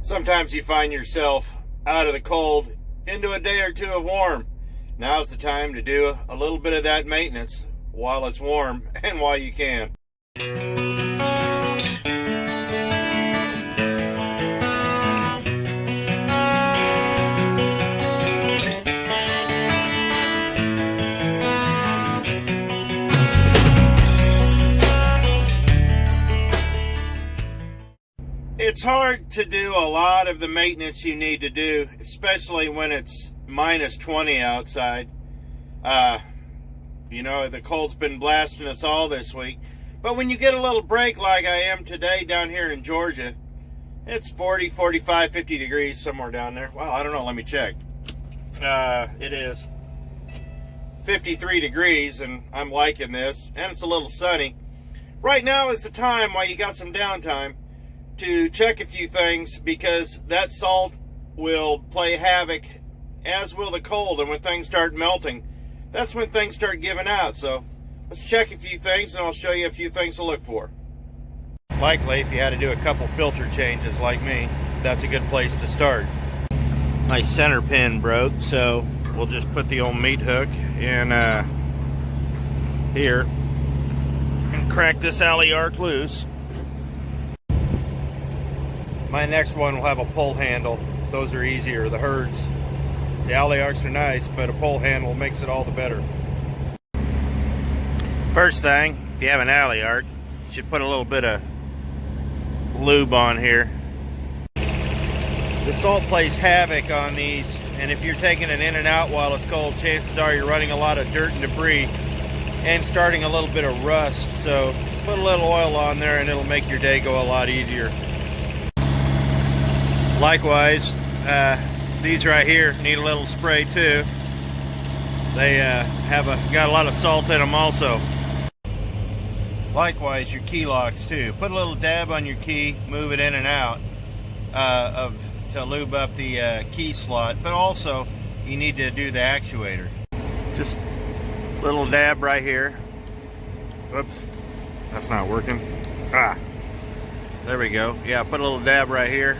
Sometimes you find yourself out of the cold into a day or two of warm. Now's the time to do a little bit of that maintenance while it's warm and while you can. It's hard to do a lot of the maintenance you need to do, especially when it's minus 20 outside. You know, the cold's been blasting us all this week. But when you get a little break like I am today down here in Georgia, it's 40, 45, 50 degrees somewhere down there. Well, I don't know, let me check. It is 53 degrees and I'm liking this, and it's a little sunny. Right now is the time while you got some downtime to check a few things, because that salt will play havoc, as will the cold, and when things start melting, that's when things start giving out. So let's check a few things and I'll show you a few things to look for. Likely, if you had to do a couple filter changes like me, that's a good place to start. My center pin broke, so we'll just put the old meat hook in here and crack this alley arc loose. My next one will have a pull handle. Those are easier, the herds. The alley arcs are nice, but a pull handle makes it all the better. First thing, if you have an alley arc, you should put a little bit of lube on here. The salt plays havoc on these, and if you're taking it in and out while it's cold, chances are you're running a lot of dirt and debris and starting a little bit of rust. So put a little oil on there and it'll make your day go a lot easier. Likewise, these right here need a little spray too. They got a lot of salt in them also. Likewise, your key locks too. Put a little dab on your key, move it in and out to lube up the key slot. But also, you need to do the actuator. Just a little dab right here. Whoops, that's not working. There we go. Yeah, put a little dab right here.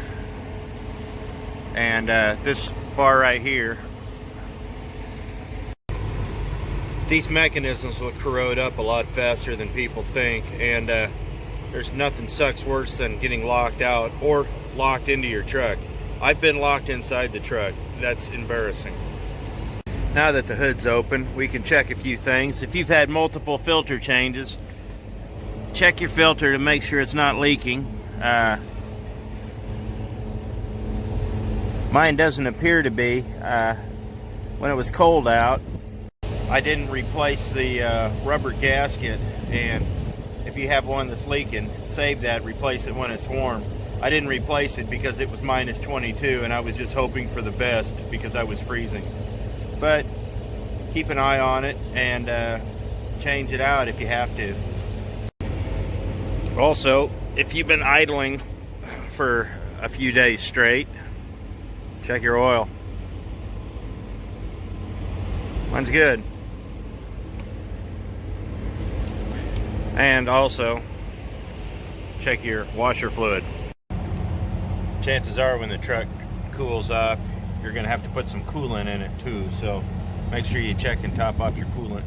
And this bar right here, these mechanisms will corrode up a lot faster than people think, and there's nothing sucks worse than getting locked out or locked into your truck. I've been locked inside the truck. That's embarrassing. Now that the hood's open, we can check a few things. If you've had multiple filter changes, check your filter to make sure it's not leaking. Mine doesn't appear to be. When it was cold out, I didn't replace the rubber gasket, and if you have one that's leaking, save that, replace it when it's warm. I didn't replace it because it was minus 22 and I was just hoping for the best because I was freezing. But keep an eye on it and change it out if you have to. Also, if you've been idling for a few days straight, check your oil. Mine's good. And also, check your washer fluid. Chances are when the truck cools off, you're going to have to put some coolant in it too, so make sure you check and top off your coolant.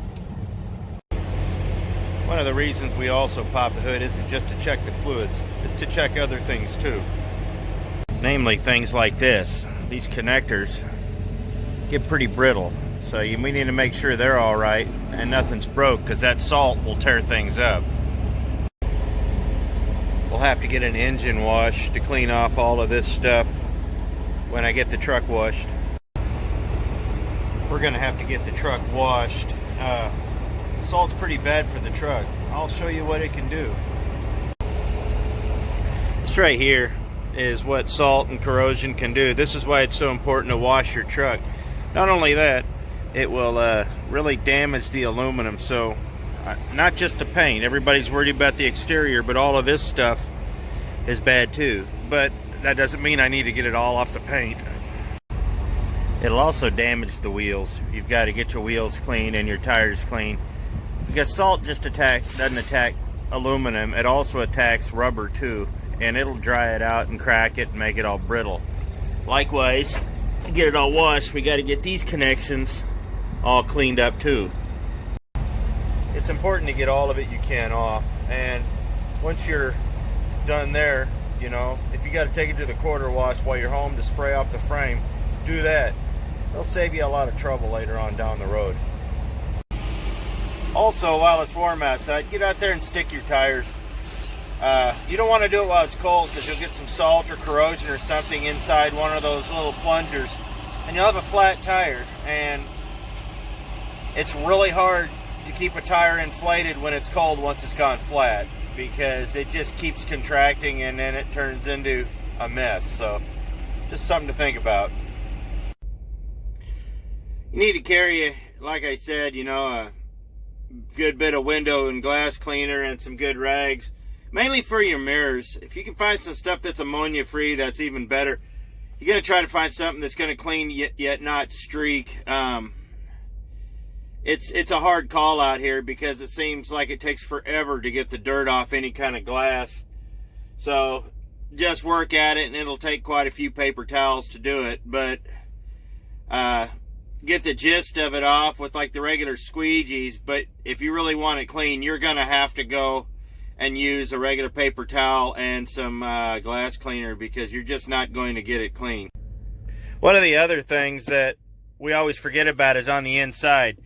One of the reasons we also pop the hood isn't just to check the fluids, it's to check other things too. Namely things like this. These connectors get pretty brittle, so we need to make sure they're all right and nothing's broke, because that salt will tear things up. We'll have to get an engine wash to clean off all of this stuff when I get the truck washed. We're gonna have to get the truck washed. Salt's pretty bad for the truck. I'll show you what it can do. This right here is what salt and corrosion can do. This is why it's so important to wash your truck. Not only that, it will really damage the aluminum. So not just the paint, everybody's worried about the exterior, but all of this stuff is bad too. But that doesn't mean I need to get it all off the paint. It'll also damage the wheels. You've got to get your wheels clean and your tires clean, because salt just doesn't attack aluminum, it also attacks rubber too. and it'll dry it out and crack it and make it all brittle. Likewise, to get it all washed, we got to get these connections all cleaned up too. It's important to get all of it you can off, and once you're done there, you know, if you got to take it to the quarter wash while you're home to spray off the frame, do that. It'll save you a lot of trouble later on down the road. Also, while it's warm outside, get out there and stick your tires. You don't want to do it while it's cold, because you'll get some salt or corrosion or something inside one of those little plungers, and you'll have a flat tire. And it's really hard to keep a tire inflated when it's cold once it's gone flat, because it just keeps contracting and then it turns into a mess. So just something to think about. You need to carry, like I said, you know, a good bit of window and glass cleaner and some good rags, mainly for your mirrors. If you can find some stuff that's ammonia free, that's even better. You're going to try to find something that's going to clean yet not streak. It's a hard call out here, because it seems like it takes forever to get the dirt off any kind of glass. So just work at it, and it'll take quite a few paper towels to do it, but get the gist of it off with like the regular squeegees. But if you really want it clean, you're gonna have to go and use a regular paper towel and some glass cleaner, because you're just not going to get it clean. One of the other things that we always forget about is on the inside.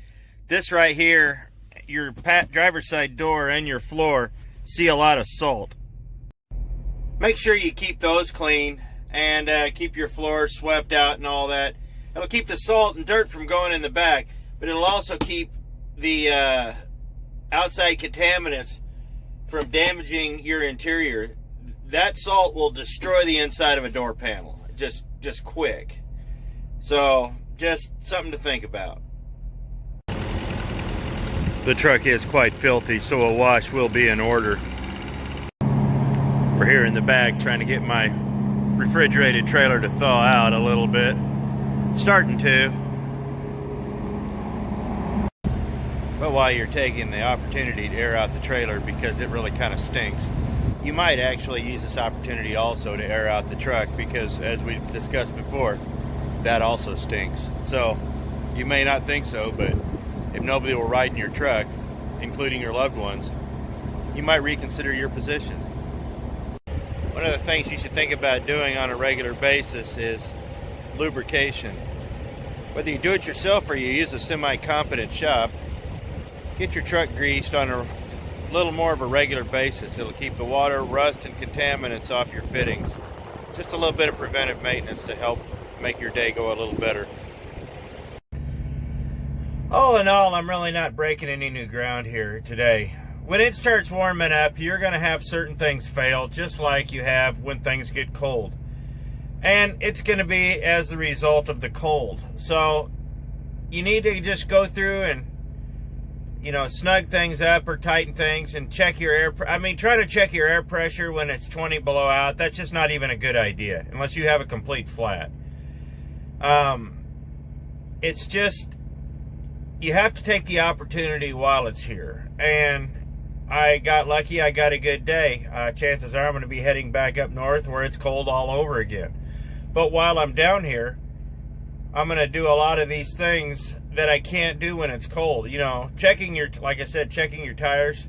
This right here, your driver's side door and your floor see a lot of salt. Make sure you keep those clean, and keep your floor swept out and all that. It'll keep the salt and dirt from going in the back, but it'll also keep the outside contaminants from damaging your interior. That salt will destroy the inside of a door panel, just quick. So just something to think about. The truck is quite filthy, so a wash will be in order. We're here in the back trying to get my refrigerated trailer to thaw out a little bit. Starting to. But while you're taking the opportunity to air out the trailer, because it really kind of stinks, you might actually use this opportunity also to air out the truck, because as we've discussed before, that also stinks. So you may not think so, but if nobody will ride in your truck, including your loved ones, you might reconsider your position. One of the things you should think about doing on a regular basis is lubrication. Whether you do it yourself or you use a semi-competent shop, get your truck greased on a little more of a regular basis. It'll keep the water, rust, and contaminants off your fittings. Just a little bit of preventive maintenance to help make your day go a little better. All in all, I'm really not breaking any new ground here today. When it starts warming up, you're going to have certain things fail, just like you have when things get cold. And it's going to be as a result of the cold. So you need to just go through and, you know, snug things up or tighten things and check your air. Try to check your air pressure when it's 20 below out. That's just not even a good idea unless you have a complete flat. It's just, you have to take the opportunity while it's here. And I got lucky. I got a good day. Chances are I'm going to be heading back up north where it's cold all over again. But while I'm down here, I'm going to do a lot of these things that I can't do when it's cold. You know, like I said, checking your tires.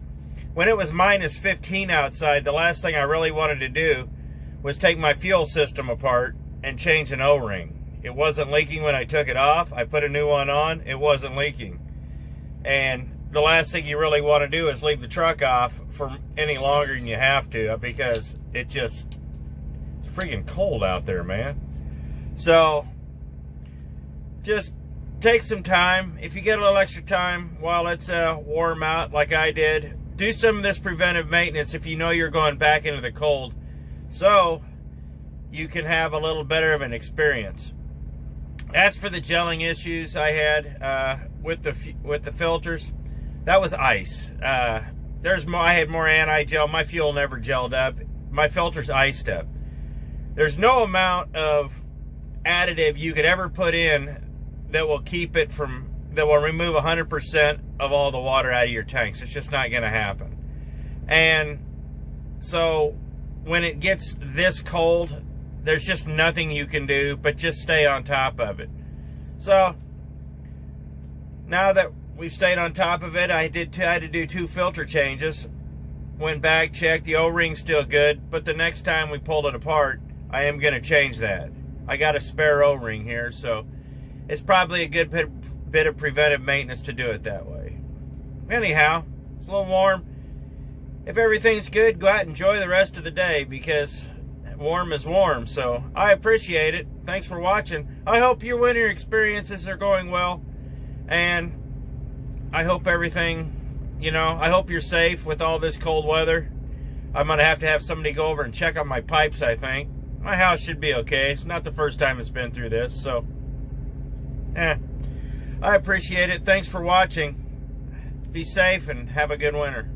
When it was minus 15 outside, the last thing I really wanted to do was take my fuel system apart and change an O-ring. It wasn't leaking when I took it off. I put a new one on. It wasn't leaking. And the last thing you really want to do is leave the truck off for any longer than you have to, because it's freaking cold out there, man. So just take some time. If you get a little extra time while it's warm out, like I did, do some of this preventive maintenance if you know you're going back into the cold, so you can have a little better of an experience. As for the gelling issues I had with the filters, that was ice. I had more anti-gel. My fuel never gelled up. My filter's iced up. There's no amount of additive you could ever put in that will remove 100% of all the water out of your tanks. It's just not going to happen. And so when it gets this cold, there's just nothing you can do but just stay on top of it. So now that we've stayed on top of it, I had to do 2 filter changes. Went back, checked, the O-ring's still good, but the next time we pulled it apart, I am going to change that. I got a spare O-ring here, so it's probably a good bit of preventive maintenance to do it that way. Anyhow, it's a little warm. If everything's good, go out and enjoy the rest of the day, because warm is warm. So I appreciate it. Thanks for watching. I hope your winter experiences are going well, and I hope everything, I hope you're safe with all this cold weather. I'm going to have somebody go over and check on my pipes, I think. My house should be okay. It's not the first time it's been through this, so I appreciate it. Thanks for watching. Be safe and have a good winter.